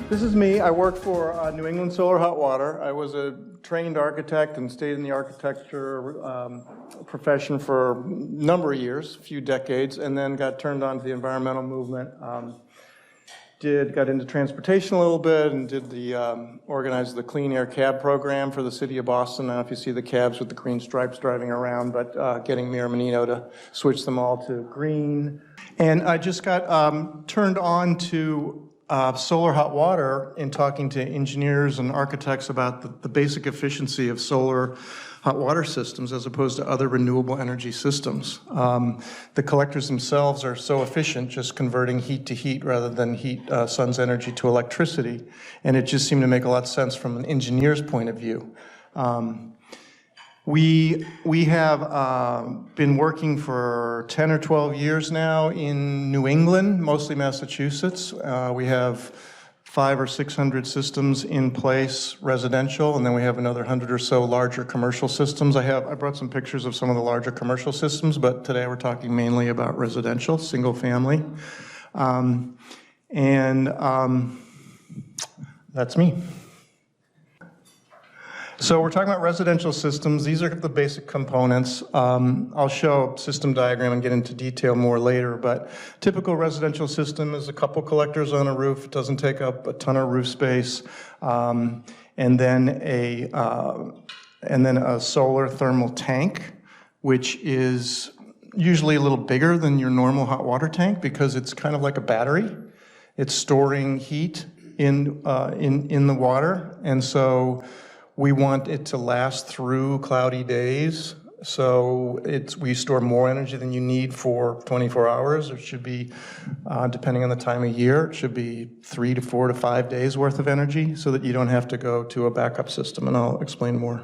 This is me. I work for New England Solar Hot Water. I was a trained architect and stayed in the architecture profession for a number of years, a few decades, and then got turned on to the environmental movement. Got into transportation a little bit and organized the Clean Air Cab program for the city of Boston. I don't know if you see the cabs with the green stripes driving around, but getting Mayor Menino to switch them all to green. And I just got turned on to solar hot water in talking to engineers and architects about the basic efficiency of solar hot water systems as opposed to other renewable energy systems. The collectors themselves are so efficient, just converting heat to heat rather than sun's energy to electricity, and it just seemed to make a lot of sense from an engineer's point of view. We have been working for 10 or 12 years now in New England, mostly Massachusetts. We have 500 or 600 systems in place, residential, and then we have another 100 or so larger commercial systems. I brought some pictures of some of the larger commercial systems, but today we're talking mainly about residential, single family. That's me. So we're talking about residential systems. These are the basic components. I'll show a system diagram and get into detail more later, but typical residential system is a couple collectors on a roof. It doesn't take up a ton of roof space. And then a solar thermal tank, which is usually a little bigger than your normal hot water tank because it's kind of like a battery. It's storing heat in the water, and so we want it to last through cloudy days, so we store more energy than you need for 24 hours. It should be, depending on the time of year, it should be 3 to 4 to 5 days worth of energy so that you don't have to go to a backup system, and I'll explain more.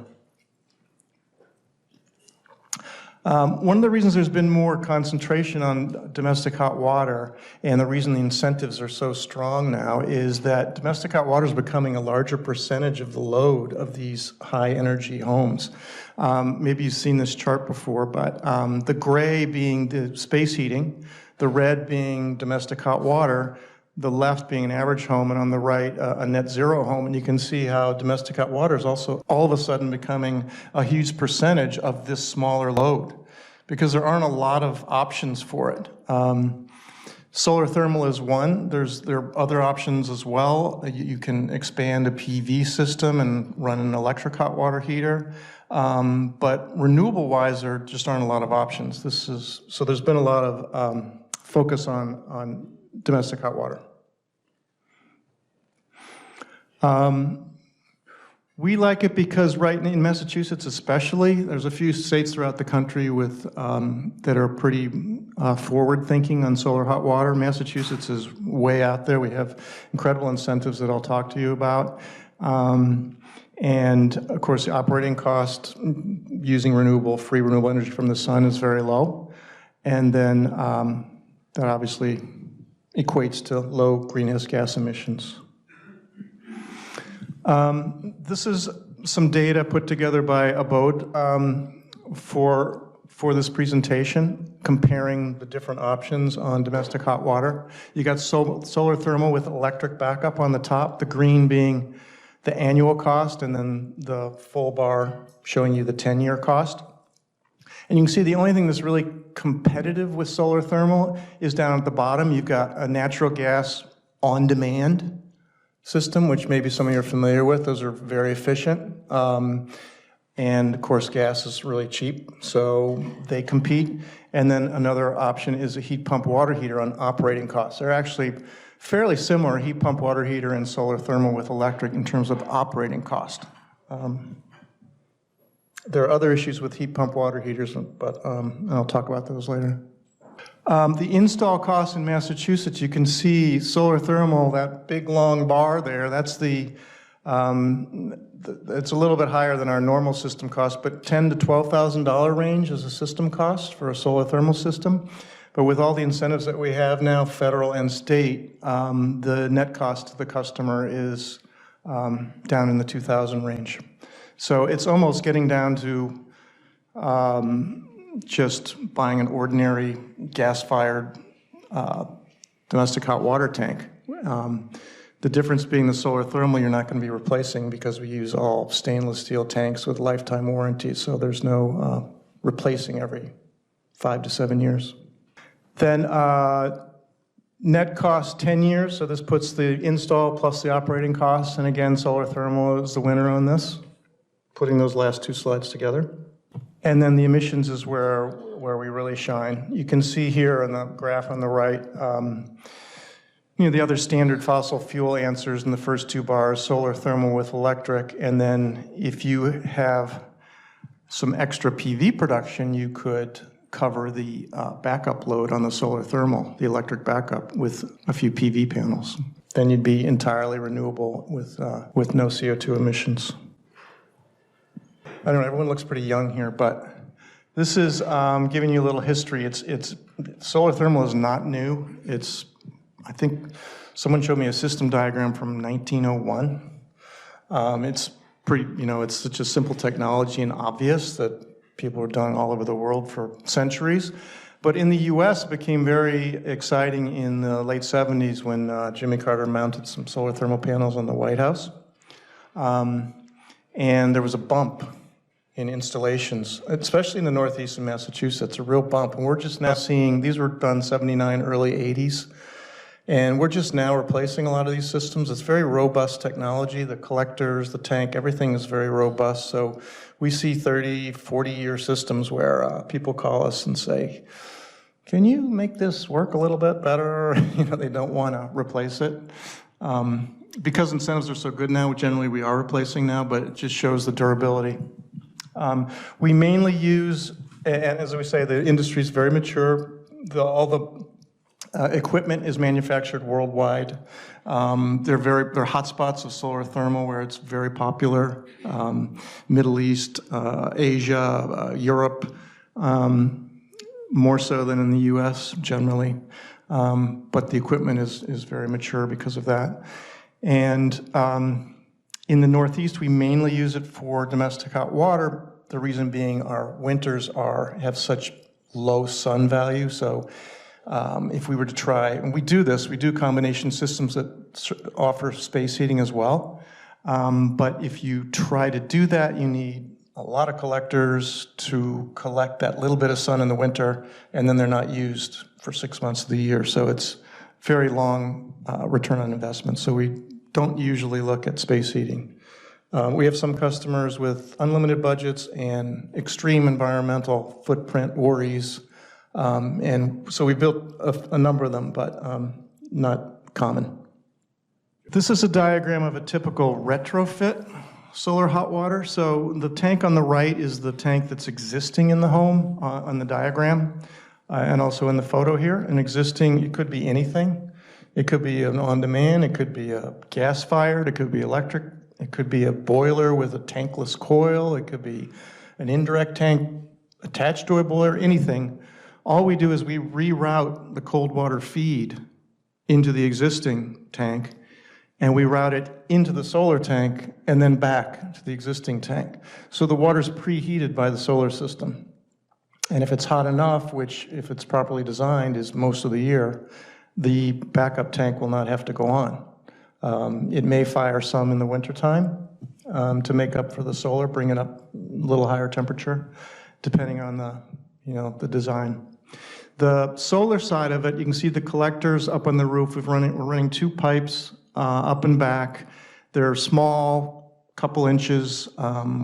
One of the reasons there's been more concentration on domestic hot water, and the reason the incentives are so strong now, is that domestic hot water is becoming a larger percentage of the load of these high energy homes. Maybe you've seen this chart before, but the gray being the space heating, the red being domestic hot water, the left being an average home, and on the right, a net zero home. And you can see how domestic hot water is also all of a sudden becoming a huge percentage of this smaller load because there aren't a lot of options for it. Solar thermal is one. There are other options as well. You can expand a PV system and run an electric hot water heater. But renewable-wise, there just aren't a lot of options. So there's been a lot of focus on domestic hot water. We like it because right in Massachusetts especially, there's a few states throughout the country with that are pretty forward-thinking on solar hot water. Massachusetts is way out there. We have incredible incentives that I'll talk to you about. And of course, the operating cost using free renewable energy from the sun is very low. And then that obviously equates to low greenhouse gas emissions. This is some data put together by Abode for this presentation, comparing the different options on domestic hot water. You got solar thermal with electric backup on the top, the green being the annual cost, and then the full bar showing you the 10-year cost. And you can see the only thing that's really competitive with solar thermal is down at the bottom. You've got a natural gas on-demand system, which maybe some of you are familiar with. Those are very efficient. And of course, gas is really cheap, so they compete. And then another option is a heat pump water heater on operating costs. They're actually fairly similar, heat pump water heater and solar thermal with electric in terms of operating cost. There are other issues with heat pump water heaters, but I'll talk about those later. The install costs in Massachusetts, you can see solar thermal, that big long bar there, that's it's a little bit higher than our normal system cost, but $10,000 to $12,000 range is a system cost for a solar thermal system. But with all the incentives that we have now, federal and state, the net cost to the customer is down in the 2,000 range. So it's almost getting down to just buying an ordinary gas-fired domestic hot water tank. The difference being the solar thermal you're not going to be replacing because we use all stainless steel tanks with lifetime warranties, so there's no replacing every 5 to 7 years. Then net cost 10 years, so this puts the install plus the operating costs, and again, solar thermal is the winner on this, putting those last two slides together. And then the emissions is where we really shine. You can see here in the graph on the right, the other standard fossil fuel answers in the first two bars, solar thermal with electric, and then if you have some extra PV production, you could cover the backup load on the solar thermal, the electric backup, with a few PV panels. Then you'd be entirely renewable with no CO2 emissions. I don't know, everyone looks pretty young here, but this is giving you a little history. It's solar thermal is not new. I think someone showed me a system diagram from 1901. It's pretty, it's such a simple technology and obvious that people have done all over the world for centuries. But in the US, it became very exciting in the late 70s when Jimmy Carter mounted some solar thermal panels on the White House. And there was a bump in installations, especially in the Northeast and Massachusetts, a real bump. And we're just now seeing, these were done 79, early 80s. And we're just now replacing a lot of these systems. It's very robust technology. The collectors, the tank, everything is very robust. So we see 30, 40-year systems where people call us and say, can you make this work a little bit better? They don't want to replace it. Because incentives are so good now, generally we are replacing now, but it just shows the durability. We mainly use, and as we say, the industry is very mature. All the equipment is manufactured worldwide. They're hotspots of solar thermal where it's very popular. Middle East, Asia, Europe, more so than in the US generally. But the equipment is very mature because of that. And in the Northeast, we mainly use it for domestic hot water. The reason being our winters have such low sun value. So if we were to try, and we do this, we do combination systems that offer space heating as well. But if you try to do that, you need a lot of collectors to collect that little bit of sun in the winter, and then they're not used for 6 months of the year. So it's very long return on investment. So we don't usually look at space heating. We have some customers with unlimited budgets and extreme environmental footprint worries. And so we built a number of them, but not common. This is a diagram of a typical retrofit solar hot water. So the tank on the right is the tank that's existing in the home on the diagram, and also in the photo here. An existing, it could be anything. It could be an on-demand, it could be a gas-fired, it could be electric, it could be a boiler with a tankless coil, it could be an indirect tank attached to a boiler, anything. All we do is we reroute the cold water feed into the existing tank, and we route it into the solar tank and then back to the existing tank. So the water's preheated by the solar system. And if it's hot enough, which if it's properly designed is most of the year, the backup tank will not have to go on. It may fire some in the wintertime to make up for the solar, bring it up a little higher temperature, depending on the design. The solar side of it, you can see the collectors up on the roof. We're running two pipes up and back. They're small, couple inches.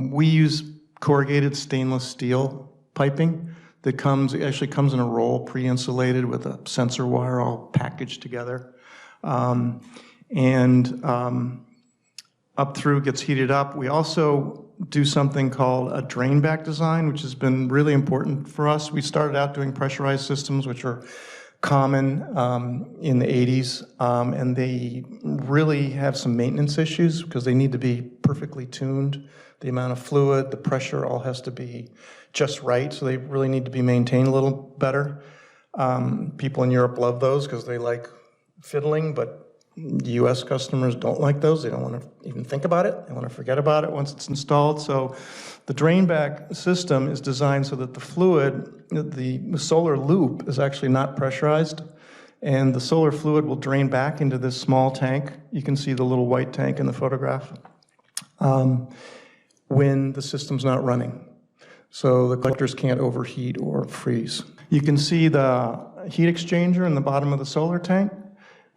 We use corrugated stainless steel piping that actually comes in a roll, pre-insulated with a sensor wire all packaged together. Up through gets heated up. We also do something called a drain back design, which has been really important for us. We started out doing pressurized systems, which are common in the 80s, and they really have some maintenance issues because they need to be perfectly tuned. The amount of fluid, the pressure all has to be just right, so they really need to be maintained a little better. People in Europe love those because they like fiddling, but US customers don't like those. They don't want to even think about it. They want to forget about it once it's installed. So the drain back system is designed so that the fluid, the solar loop is actually not pressurized. and the solar fluid will drain back into this small tank. You can see the little white tank in the photograph when the system's not running. So the collectors can't overheat or freeze. You can see the heat exchanger in the bottom of the solar tank.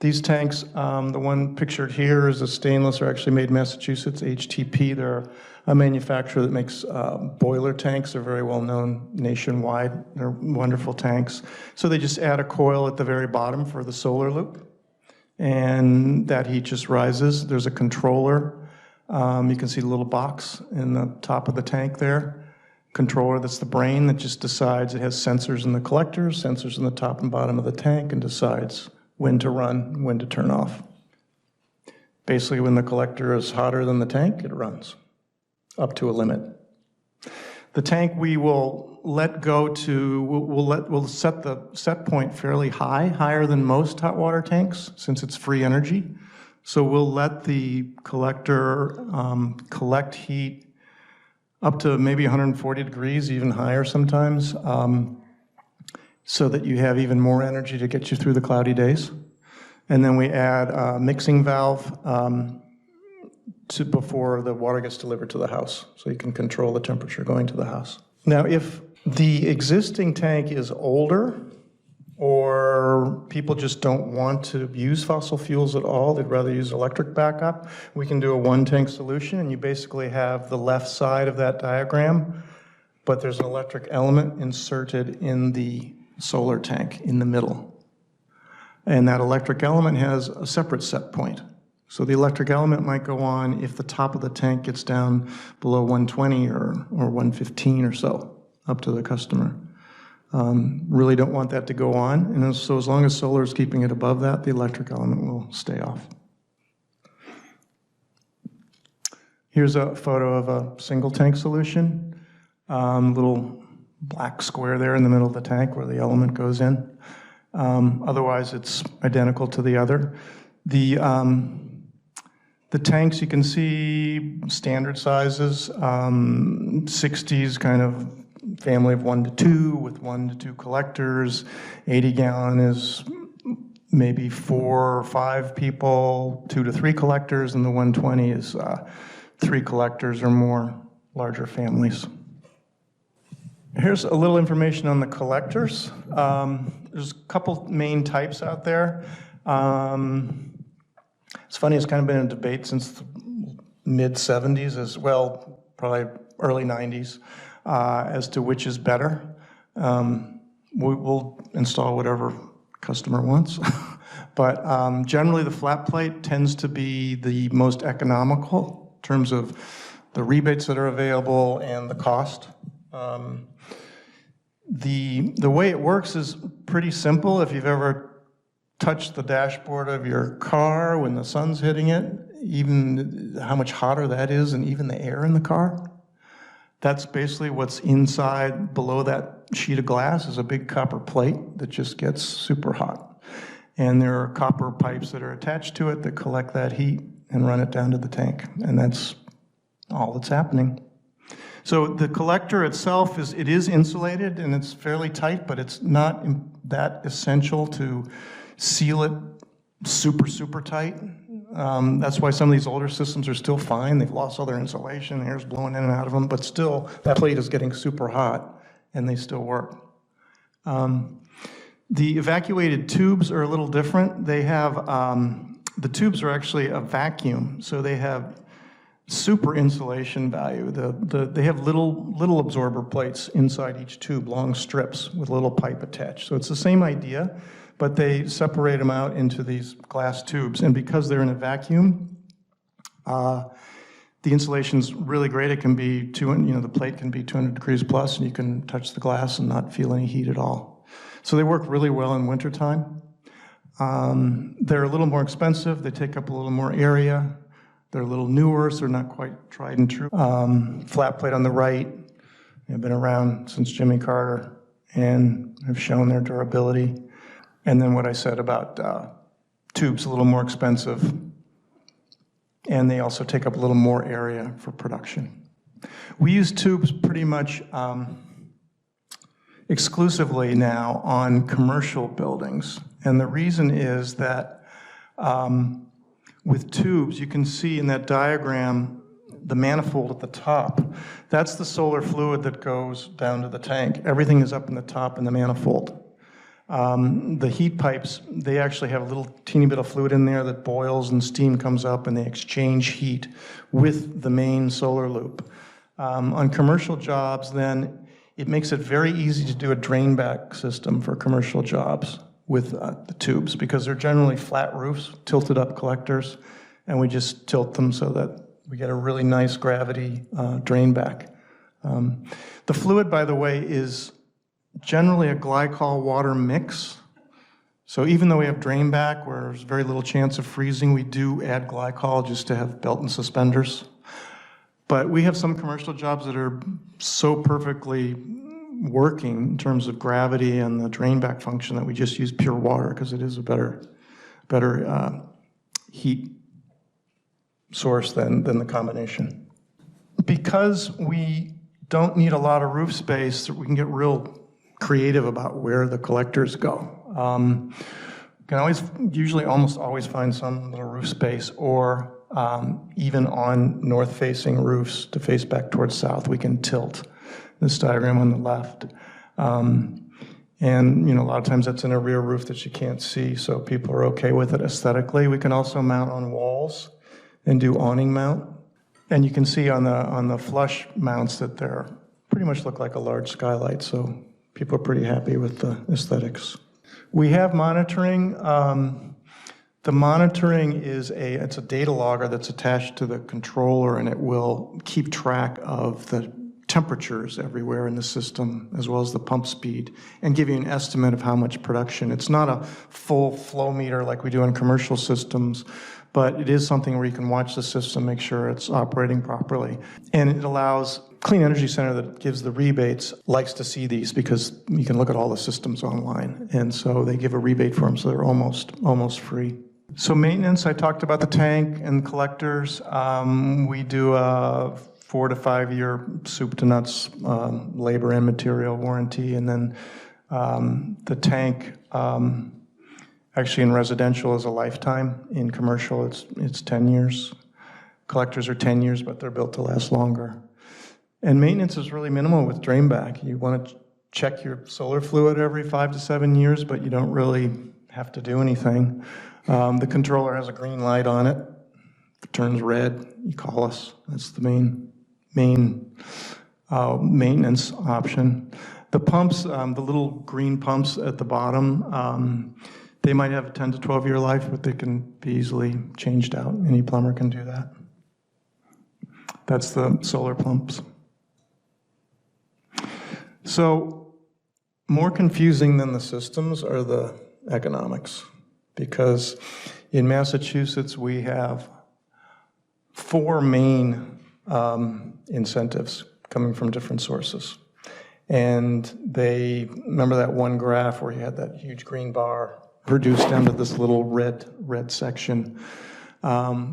These tanks, the one pictured here is a stainless, or actually made in Massachusetts, HTP. They're a manufacturer that makes boiler tanks. They're very well known nationwide. They're wonderful tanks. So they just add a coil at the very bottom for the solar loop, and that heat just rises. There's a controller. You can see the little box in the top of the tank there. Controller, that's the brain that just decides. It has sensors in the collectors, sensors in the top and bottom of the tank, and decides when to run, when to turn off. Basically, when the collector is hotter than the tank, it runs up to a limit. The tank we will let go to, we'll set the set point fairly high, higher than most hot water tanks, since it's free energy. So we'll let the collector collect heat up to maybe 140 degrees, even higher sometimes, so that you have even more energy to get you through the cloudy days. And then we add a mixing valve before the water gets delivered to the house, so you can control the temperature going to the house. Now, if the existing tank is older, or people just don't want to use fossil fuels at all, they'd rather use electric backup, we can do a one-tank solution, and you basically have the left side of that diagram, but there's an electric element inserted in the solar tank in the middle. And that electric element has a separate set point. So the electric element might go on if the top of the tank gets down below 120 or 115 or so, up to the customer. Really don't want that to go on, and so as long as solar is keeping it above that, the electric element will stay off. Here's a photo of a single tank solution. Little black square there in the middle of the tank where the element goes in. Otherwise, it's identical to the other. The tanks, you can see standard sizes, 60s kind of family of 1 to 2 with 1 to 2 collectors. 80-gallon is maybe 4 or 5 people, 2 to 3 collectors, and the 120 is 3 collectors or more, larger families. Here's a little information on the collectors. There's a couple main types out there. It's funny, it's kind of been a debate since the mid-70s as well, probably early 90s. As to which is better. We'll install whatever customer wants. But generally the flat plate tends to be the most economical in terms of the rebates that are available and the cost. The way it works is pretty simple. If you've ever touched the dashboard of your car when the sun's hitting it, even how much hotter that is, and even the air in the car. That's basically what's inside, below that sheet of glass is a big copper plate that just gets super hot. And there are copper pipes that are attached to it that collect that heat and run it down to the tank. And that's all that's happening. So the collector itself is insulated and it's fairly tight, but it's not that essential to seal it super, super tight. That's why some of these older systems are still fine. They've lost all their insulation, air's blowing in and out of them, but still that plate is getting super hot and they still work. The evacuated tubes are a little different. They have, the tubes are actually a vacuum, so they have super insulation value. They have little absorber plates inside each tube, long strips with a little pipe attached. So it's the same idea, but they separate them out into these glass tubes. And because they're in a vacuum, the insulation's really great. It can be, the plate can be 200 degrees plus, and you can touch the glass and not feel any heat at all. So they work really well in wintertime. They're a little more expensive. They take up a little more area. They're a little newer, so they're not quite tried and true. Flat plate on the right. They've been around since Jimmy Carter and have shown their durability. And then what I said about tubes, a little more expensive. And they also take up a little more area for production. We use tubes pretty much exclusively now on commercial buildings. And the reason is that with tubes, you can see in that diagram the manifold at the top. That's the solar fluid that goes down to the tank. Everything is up in the top in the manifold. The heat pipes, they actually have a little teeny bit of fluid in there that boils and steam comes up and they exchange heat with the main solar loop. On commercial jobs, then, it makes it very easy to do a drain back system for commercial jobs with the tubes, because they're generally flat roofs, tilted up collectors, and we just tilt them so that we get a really nice gravity drain back. The fluid, by the way, is generally a glycol water mix. So even though we have drain back where there's very little chance of freezing, we do add glycol just to have belt and suspenders. But we have some commercial jobs that are so perfectly working in terms of gravity and the drain back function that we just use pure water because it is a better heat source than the combination. Because we don't need a lot of roof space, we can get real creative about where the collectors go. Can usually almost always find some little roof space, or even on north-facing roofs to face back towards south, we can tilt this diagram on the left. And a lot of times that's in a rear roof that you can't see, so people are okay with it aesthetically. We can also mount on walls and do awning mount. And you can see on the flush mounts that they're pretty much look like a large skylight, so people are pretty happy with the aesthetics. We have monitoring. The monitoring is it's a data logger that's attached to the controller, and it will keep track of the temperatures everywhere in the system, as well as the pump speed, and give you an estimate of how much production. It's not a full flow meter like we do in commercial systems, but it is something where you can watch the system, make sure it's operating properly. And it allows Clean Energy Center, that gives the rebates, likes to see these because you can look at all the systems online. And so they give a rebate for them, so they're almost free. So maintenance, I talked about the tank and collectors. We do a 4 to 5 year soup to nuts labor and material warranty. And then the tank, actually in residential is a lifetime. In commercial, it's 10 years. Collectors are 10 years, but they're built to last longer. And maintenance is really minimal with drain back. You want to check your solar fluid every 5 to 7 years, but you don't really have to do anything. The controller has a green light on it. If it turns red, you call us. That's the main maintenance option. The pumps, the little green pumps at the bottom, they might have a 10 to 12 year life, but they can be easily changed out. Any plumber can do that. That's the solar pumps. So more confusing than the systems are the economics, because in Massachusetts we have 4 main incentives coming from different sources. And remember that one graph where you had that huge green bar reduced down to this little red section.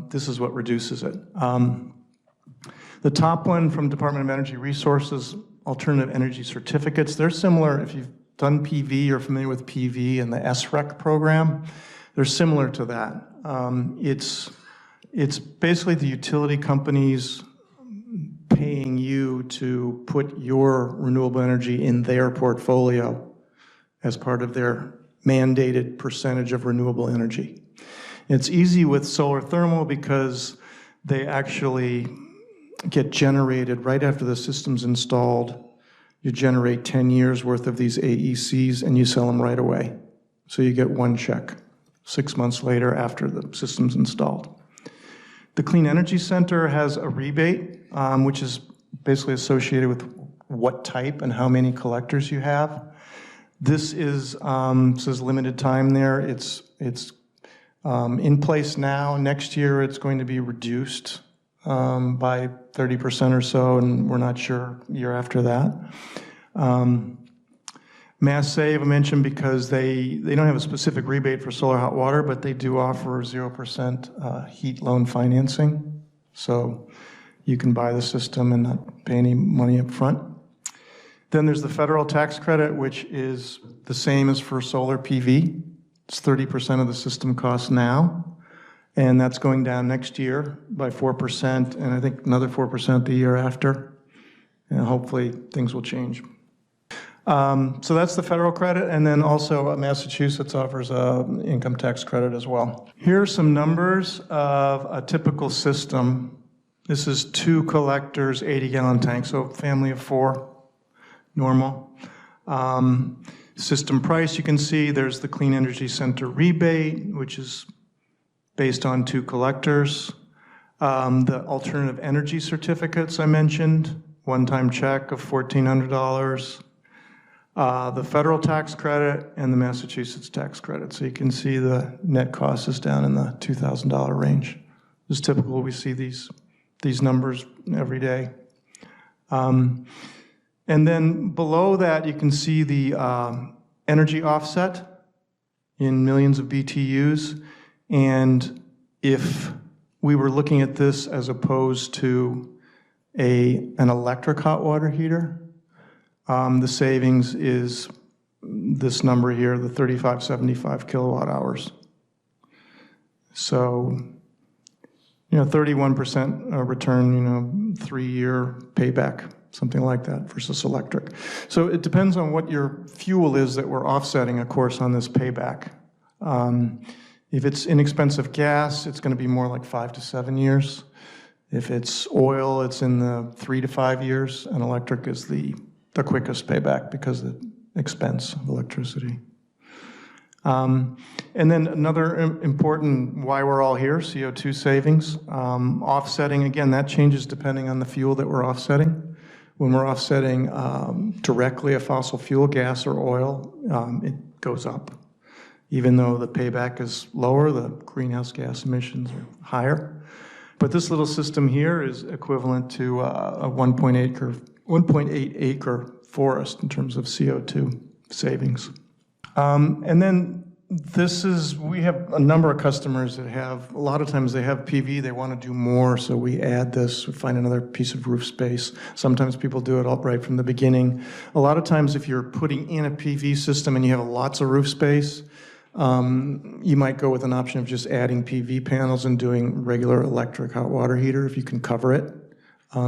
This is what reduces it. The top one from Department of Energy Resources, alternative energy certificates. They're similar, if you've done PV, you're familiar with PV and the SREC program. They're similar to that. It's basically the utility companies paying you to put your renewable energy in their portfolio as part of their mandated percentage of renewable energy. It's easy with solar thermal because they actually get generated right after the system's installed. You generate 10 years worth of these AECs and you sell them right away. So you get one check 6 months later after the system's installed. The Clean Energy Center has a rebate, which is basically associated with what type and how many collectors you have. This is says limited time there. It's in place now. Next year it's going to be reduced by 30% or so, and we're not sure year after that. Mass Save I mentioned because they don't have a specific rebate for solar hot water, but they do offer 0% heat loan financing. So you can buy the system and not pay any money up front. Then there's the federal tax credit, which is the same as for solar PV. It's 30% of the system cost now, and that's going down next year by 4%, and I think another 4% the year after, and hopefully things will change. So that's the federal credit, and then also Massachusetts offers an income tax credit as well. Here are some numbers of a typical system. This is 2 collectors, 80-gallon tank, so family of 4, normal. System price, you can see there's the Clean Energy Center rebate, which is based on 2 collectors. The alternative energy certificates I mentioned, one-time check of $1,400. The federal tax credit and the Massachusetts tax credit. So you can see the net cost is down in the $2,000 range. It's typical, we see these numbers every day. And then below that, you can see the energy offset in millions of BTUs. And if we were looking at this as opposed to an electric hot water heater, the savings is this number here, the 3575 kilowatt hours. So, 31% return, 3-year payback, something like that versus electric. So it depends on what your fuel is that we're offsetting, of course, on this payback. If it's inexpensive gas, it's going to be more like 5 to 7 years. If it's oil, it's in the 3 to 5 years, and electric is the quickest payback because of the expense of electricity. And then another important why we're all here, CO2 savings. Offsetting, again, that changes depending on the fuel that we're offsetting. When we're offsetting directly a fossil fuel, gas or oil, it goes up. Even though the payback is lower, the greenhouse gas emissions are higher. But this little system here is equivalent to a 1.8 acre forest in terms of CO2 savings. And then we have a number of customers that have, a lot of times they have PV, they want to do more, so we add this, we find another piece of roof space. Sometimes people do it all right from the beginning. A lot of times if you're putting in a PV system and you have lots of roof space, you might go with an option of just adding PV panels and doing regular electric hot water heater if you can cover it.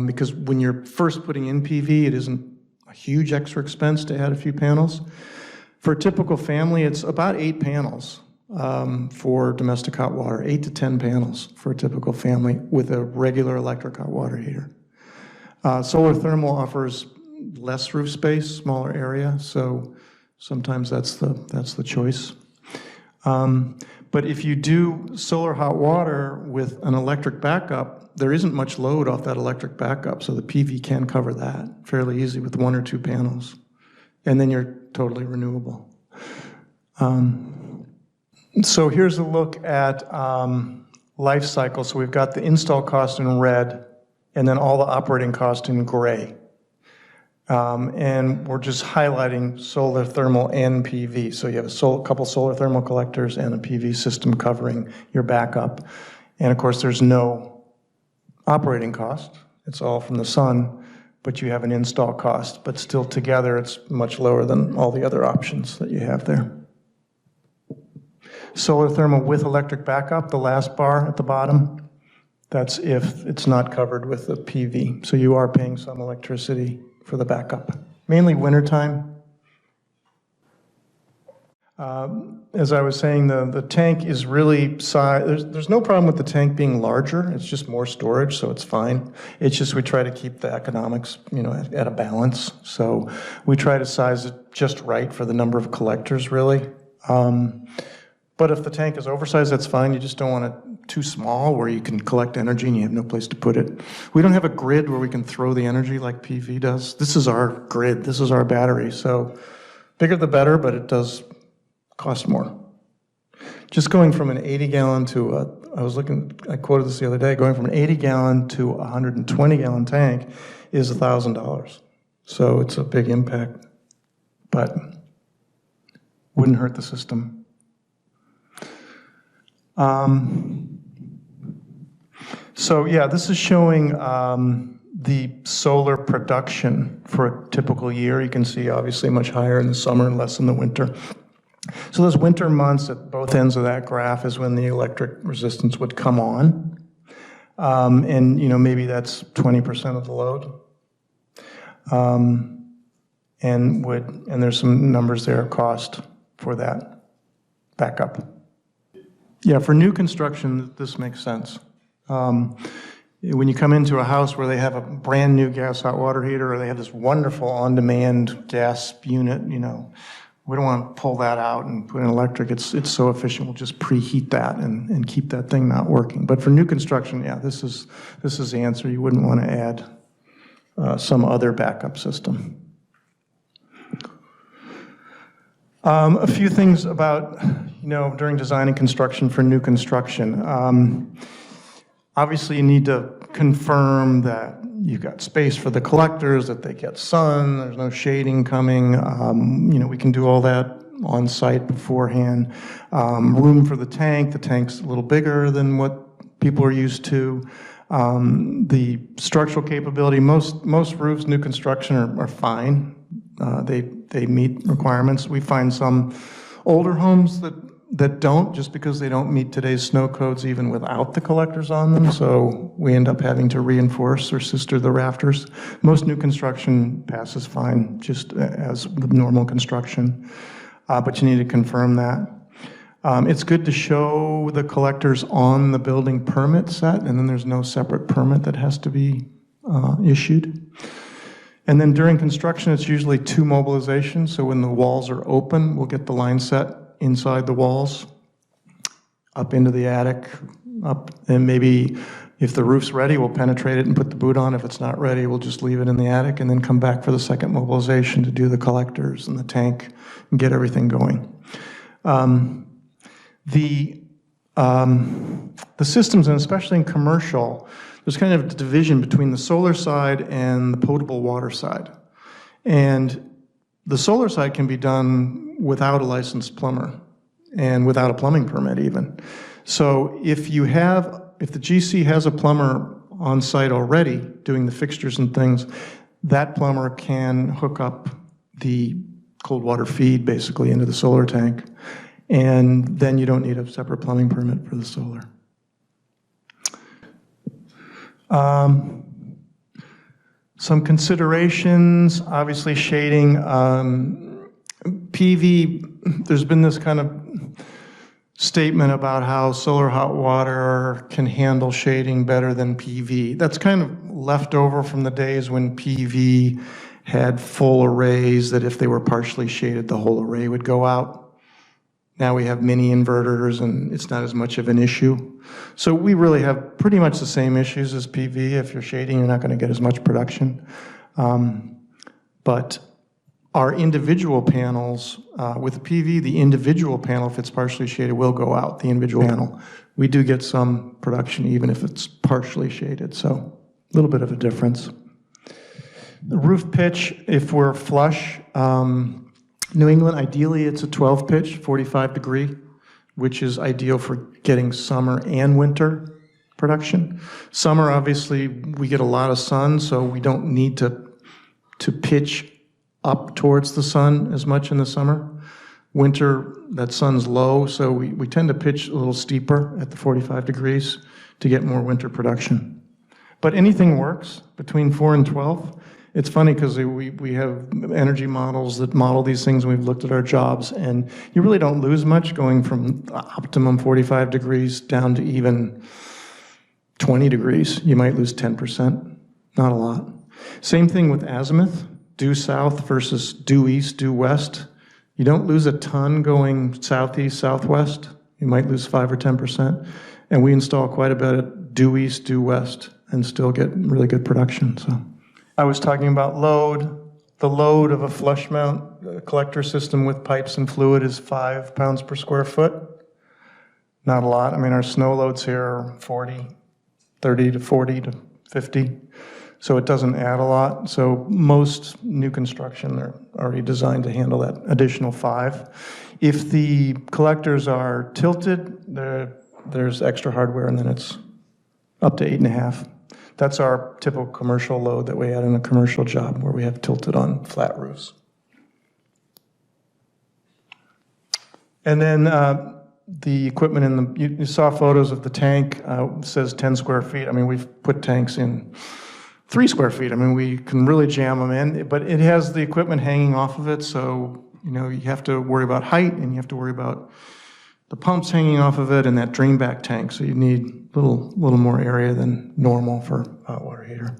Because when you're first putting in PV, it isn't a huge extra expense to add a few panels. For a typical family, it's about 8 panels for domestic hot water, 8 to 10 panels for a typical family with a regular electric hot water heater. Solar thermal offers less roof space, smaller area, so sometimes that's the choice. But if you do solar hot water with an electric backup, there isn't much load off that electric backup, so the PV can cover that fairly easy with 1 or 2 panels. And then you're totally renewable. So here's a look at life cycle. So we've got the install cost in red, and then all the operating cost in gray. And we're just highlighting solar thermal and PV. So you have a couple solar thermal collectors and a PV system covering your backup. And of course, there's no operating cost. It's all from the sun, but you have an install cost. But still together, it's much lower than all the other options that you have there. Solar thermal with electric backup, the last bar at the bottom, that's if it's not covered with the PV. So you are paying some electricity for the backup, mainly wintertime. As I was saying, the tank is really size. There's no problem with the tank being larger. It's just more storage, so it's fine. It's just we try to keep the economics, at a balance. So we try to size it just right for the number of collectors, really. But if the tank is oversized, that's fine. You just don't want it too small where you can collect energy and you have no place to put it. We don't have a grid where we can throw the energy like PV does. This is our grid. This is our battery. So bigger the better, but it does cost more. Just going from an 80-gallon to I quoted this the other day, going from an 80-gallon to a 120-gallon tank is $1,000. So it's a big impact, but wouldn't hurt the system. So yeah, this is showing the solar production for a typical year. You can see obviously much higher in the summer and less in the winter. So those winter months at both ends of that graph is when the electric resistance would come on. And maybe that's 20% of the load. And there's some numbers there, cost for that backup. Yeah, for new construction, this makes sense. When you come into a house where they have a brand new gas hot water heater, or they have this wonderful on-demand gas unit, we don't want to pull that out and put in electric. It's so efficient. We'll just preheat that and keep that thing not working. But for new construction, yeah, this is the answer. You wouldn't want to add some other backup system. A few things about, during design and construction for new construction. Obviously, you need to confirm that you've got space for the collectors, that they get sun, there's no shading coming. We can do all that on site beforehand. Room for the tank's a little bigger than what people are used to. The structural capability, most roofs, new construction are fine. They meet requirements. We find some older homes that don't, just because they don't meet today's snow codes even without the collectors on them, so we end up having to reinforce or sister the rafters. Most new construction passes fine, just as with normal construction, but you need to confirm that. It's good to show the collectors on the building permit set, and then there's no separate permit that has to be issued. And then during construction, it's usually 2 mobilizations, so when the walls are open, we'll get the line set inside the walls, up into the attic, up, and maybe if the roof's ready, we'll penetrate it and put the boot on. If it's not ready, we'll just leave it in the attic and then come back for the second mobilization to do the collectors and the tank and get everything going. The systems, and especially in commercial, there's kind of a division between the solar side and the potable water side. And the solar side can be done without a licensed plumber and without a plumbing permit even. So if the GC has a plumber on site already doing the fixtures and things, that plumber can hook up the cold water feed basically into the solar tank, and then you don't need a separate plumbing permit for the solar. Some considerations, obviously shading. PV, there's been this kind of statement about how solar hot water can handle shading better than PV. That's kind of left over from the days when PV had full arrays that if they were partially shaded, the whole array would go out. Now we have mini inverters and it's not as much of an issue. So we really have pretty much the same issues as PV. If you're shading, you're not going to get as much production. But our individual panels, with the PV, the individual panel, if it's partially shaded, will go out, the individual panel. We do get some production even if it's partially shaded, so a little bit of a difference. The roof pitch, if we're flush, New England, ideally it's a 12 pitch, 45 degree, which is ideal for getting summer and winter production. Summer, obviously, we get a lot of sun, so we don't need to pitch up towards the sun as much in the summer. Winter, that sun's low, so we tend to pitch a little steeper at the 45 degrees to get more winter production. But anything works between 4 and 12. It's funny because we have energy models that model these things, and we've looked at our jobs, and you really don't lose much going from optimum 45 degrees down to even 20 degrees. You might lose 10%, not a lot. Same thing with azimuth, due south versus due east, due west. You don't lose a ton going southeast, southwest. You might lose 5 or 10%. And we install quite a bit at due east, due west, and still get really good production. So I was talking about load. The load of a flush mount collector system with pipes and fluid is 5 pounds per square foot. Not a lot. I mean, our snow loads here are 30 to 40 to 50. So it doesn't add a lot. So most new construction are already designed to handle that additional 5. If the collectors are tilted, there's extra hardware, and then it's up to 8.5. That's our typical commercial load that we had in a commercial job where we have tilted on flat roofs. And then the equipment in the, you saw photos of the tank, says 10 square feet. I mean, we've put tanks in 3 square feet. I mean, we can really jam them in, but it has the equipment hanging off of it, so, you know, you have to worry about height, and you have to worry about the pumps hanging off of it and that drain back tank, so you need a little more area than normal for a hot water heater.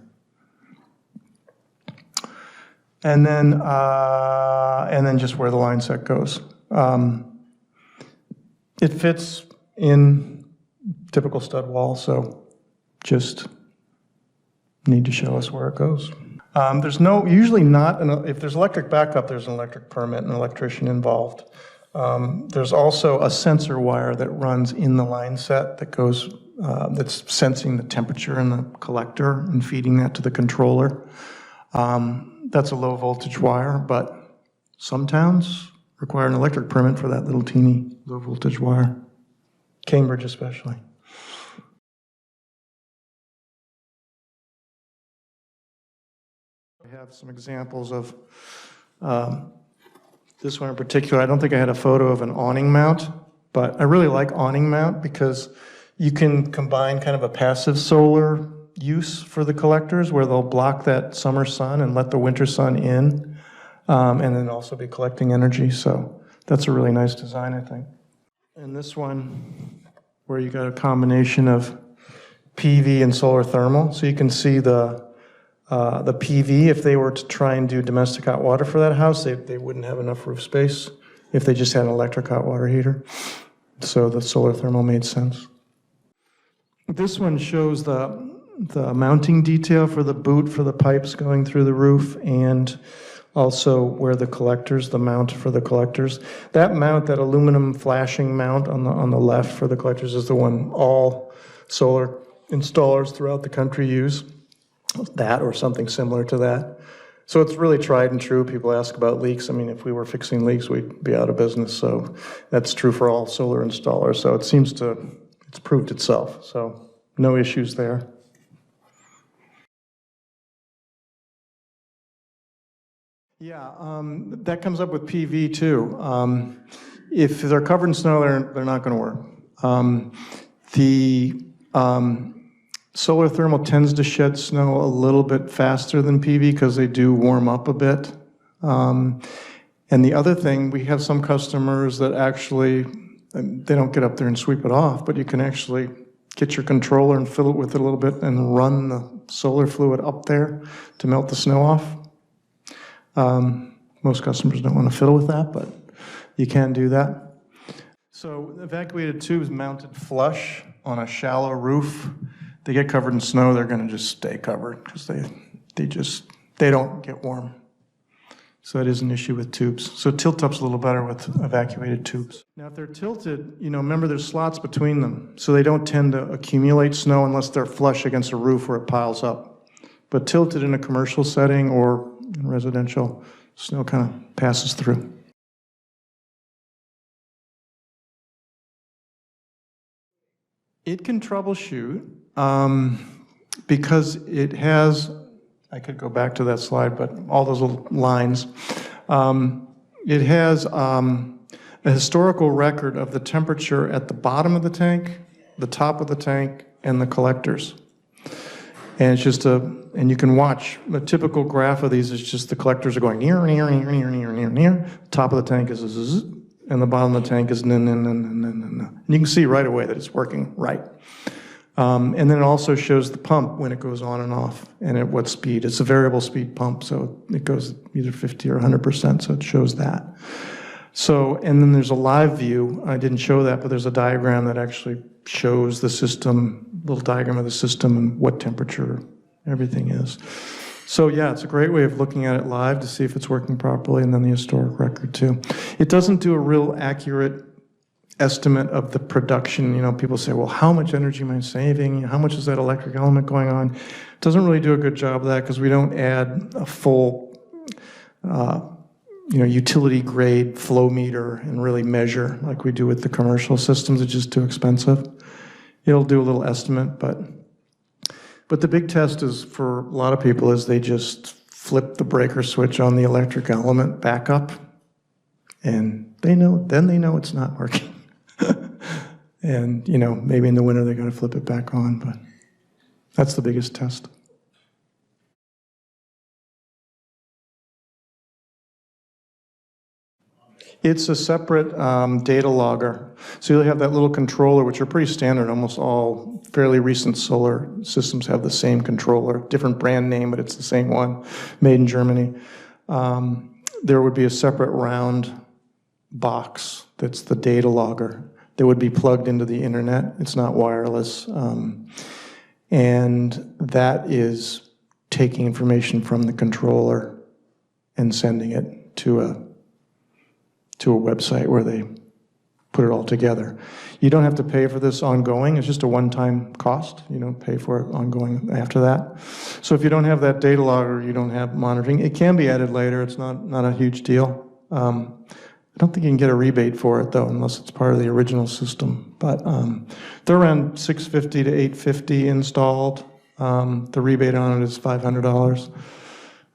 And then just where the line set goes. It fits in typical stud wall, so just need to show us where it goes. There's usually not, if there's electric backup, there's an electric permit and an electrician involved. There's also a sensor wire that runs in the line set that goes, that's sensing the temperature in the collector and feeding that to the controller. That's a low voltage wire, but some towns require an electric permit for that little teeny low voltage wire, Cambridge especially. I have some examples of this one in particular. I don't think I had a photo of an awning mount, but I really like awning mount because you can combine kind of a passive solar use for the collectors where they'll block that summer sun and let the winter sun in, and then also be collecting energy. So that's a really nice design, I think. And this one, where you got a combination of PV and solar thermal. So you can see the PV, if they were to try and do domestic hot water for that house, they wouldn't have enough roof space if they just had an electric hot water heater. So the solar thermal made sense. This one shows the mounting detail for the boot for the pipes going through the roof, and also where the collectors, the mount for the collectors. That mount, that aluminum flashing mount on the left for the collectors, is the one all solar installers throughout the country use. That or something similar to that. So it's really tried and true. People ask about leaks. I mean, if we were fixing leaks, we'd be out of business. So that's true for all solar installers. So it seems it's proved itself. So no issues there. Yeah, that comes up with PV too. If they're covered in snow, they're not going to work. The solar thermal tends to shed snow a little bit faster than PV because they do warm up a bit. And the other thing, we have some customers that actually, they don't get up there and sweep it off, but you can actually get your controller and fill it with it a little bit and run the solar fluid up there to melt the snow off. Most customers don't want to fiddle with that, but you can do that. So evacuated tubes mounted flush on a shallow roof. They get covered in snow, they're going to just stay covered because they don't get warm. So it is an issue with tubes. So tilt-up's a little better with evacuated tubes. Now if they're tilted, remember there's slots between them, so they don't tend to accumulate snow unless they're flush against a roof where it piles up. But tilted in a commercial setting or in residential, snow kind of passes through. It can troubleshoot because it has, I could go back to that slide, but all those little lines. It has a historical record of the temperature at the bottom of the tank, the top of the tank, and the collectors. And it's just and you can watch, a typical graph of these is just the collectors are going near, near, near, near, near, near, near. Top of the tank is zzz, and the bottom of the tank is n. And you can see right away that it's working right. And then it also shows the pump when it goes on and off and at what speed. It's a variable speed pump, so it goes either 50 or 100%, so it shows that. So, and then there's a live view. I didn't show that, but there's a diagram that actually shows the system, little diagram of the system and what temperature everything is. So yeah, it's a great way of looking at it live to see if it's working properly, and then the historic record too. It doesn't do a real accurate estimate of the production. People say, well, how much energy am I saving? How much is that electric element going on? It doesn't really do a good job of that because we don't add a full utility grade flow meter and really measure like we do with the commercial systems. It's just too expensive. It'll do a little estimate, but the big test is for a lot of people is they just flip the breaker switch on the electric element back up, And then they know it's not working. And, maybe in the winter they're going to flip it back on, but that's the biggest test. It's a separate data logger. So you'll have that little controller, which are pretty standard. Almost all fairly recent solar systems have the same controller, different brand name, but it's the same one, made in Germany. There would be a separate round box that's the data logger that would be plugged into the internet. It's not wireless. And that is taking information from the controller and sending it to a website where they put it all together. You don't have to pay for this ongoing. It's just a one-time cost. You don't pay for it ongoing after that. So if you don't have that data logger, you don't have monitoring. It can be added later. It's not a huge deal. I don't think you can get a rebate for it, though, unless it's part of the original system. But they're around $650 to $850 installed. The rebate on it is $500.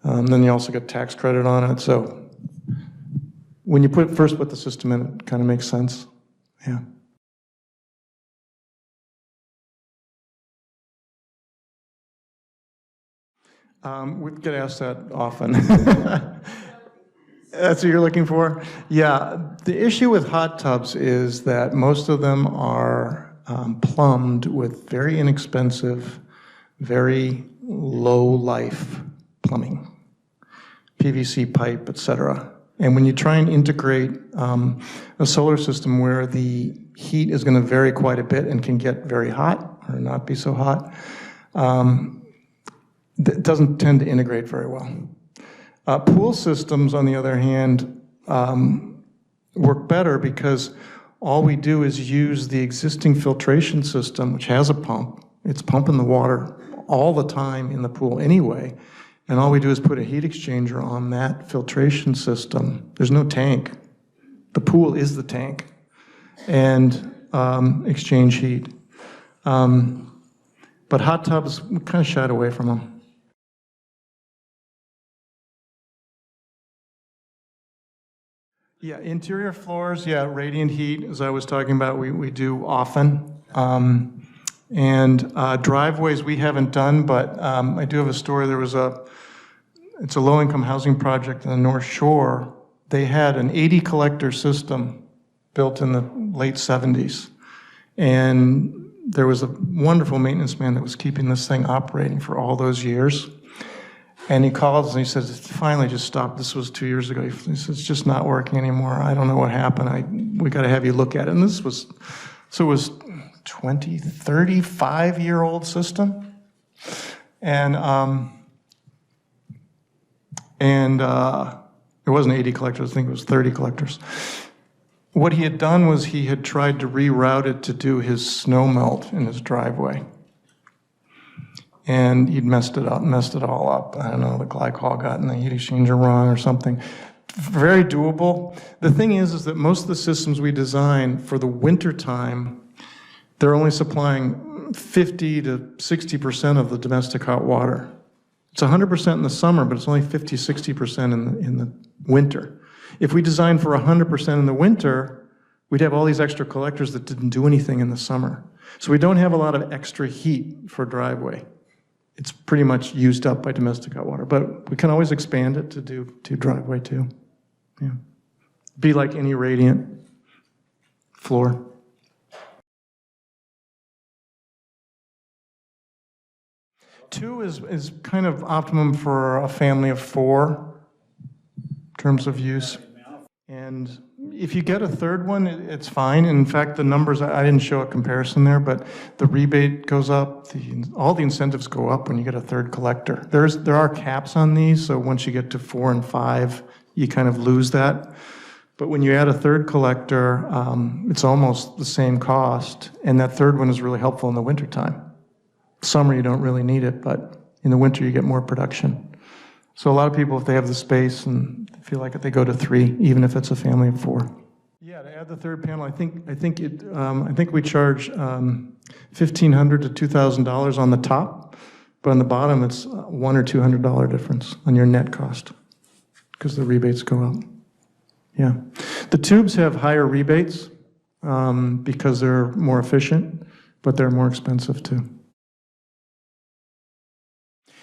Then you also get tax credit on it. So when you first put the system in, it kind of makes sense. Yeah. We get asked that often. That's what you're looking for? Yeah. The issue with hot tubs is that most of them are plumbed with very inexpensive, very low-life plumbing, PVC pipe, etc. And when you try and integrate a solar system where the heat is going to vary quite a bit and can get very hot or not be so hot, it doesn't tend to integrate very well. Pool systems, on the other hand, work better because all we do is use the existing filtration system, which has a pump. It's pumping the water all the time in the pool anyway. And all we do is put a heat exchanger on that filtration system. There's no tank. The pool is the tank. And exchange heat. But hot tubs, we kind of shied away from them. Yeah, interior floors, radiant heat, as I was talking about, we do often. And driveways we haven't done, but I do have a story. It's a low-income housing project in the North Shore. They had an 80 collector system built in the late 70s. And there was a wonderful maintenance man that was keeping this thing operating for all those years. And he calls and he says, it finally just stopped. This was 2 years ago. He says, it's just not working anymore. I don't know what happened. We got to have you look at it. And it was 20, 35-year-old system. And it wasn't 80 collectors. I think it was 30 collectors. What he had done was he had tried to reroute it to do his snow melt in his driveway. And he'd messed it all up. I don't know, the glycol got in the heat exchanger wrong or something. Very doable. The thing is that most of the systems we design for the winter time, they're only supplying 50 to 60% of the domestic hot water. It's 100% in the summer, but it's only 50, 60% in the winter. If we designed for 100% in the winter, we'd have all these extra collectors that didn't do anything in the summer. So we don't have a lot of extra heat for driveway. It's pretty much used up by domestic hot water, but we can always expand it to do driveway too. Yeah. Be like any radiant floor. Two is kind of optimum for a family of 4 in terms of use. And if you get a third one, it's fine. In fact, the numbers, I didn't show a comparison there, but the rebate goes up, all the incentives go up when you get a third collector. There are caps on these, so once you get to 4 and 5, you kind of lose that. But when you add a third collector, it's almost the same cost, and that third one is really helpful in the wintertime. Summer, you don't really need it, but in the winter, you get more production. So a lot of people, if they have the space and feel like it, they go to 3, even if it's a family of 4. Yeah, to add the third panel, I think we charge $1,500 to $2,000 on the top, but on the bottom it's $100 or $200 difference on your net cost because the rebates go up. Yeah, The tubes have higher rebates because they're more efficient, but they're more expensive too.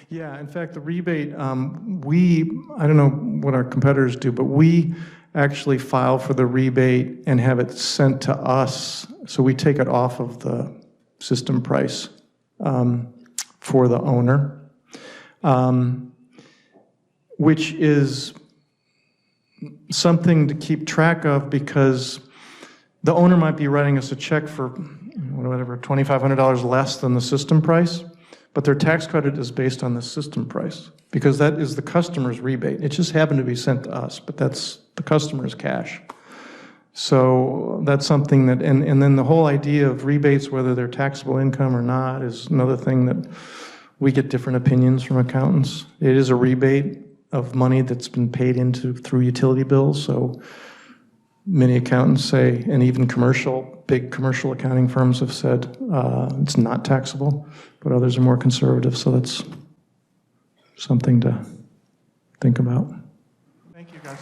Yeah, in fact, the rebate, I don't know what our competitors do, but we actually file for the rebate and have it sent to us. So we take it off of the system price for the owner, which is something to keep track of because the owner might be writing us a check for whatever, $2,500 less than the system price, but their tax credit is based on the system price because that is the customer's rebate. It just happened to be sent to us, but that's the customer's cash. So that's something that, and then the whole idea of rebates, whether they're taxable income or not, is another thing that we get different opinions from accountants. It is a rebate of money that's been paid into through utility bills, so many accountants say, and even big commercial accounting firms have said it's not taxable, but others are more conservative, so that's something to think about. Thank you, guys.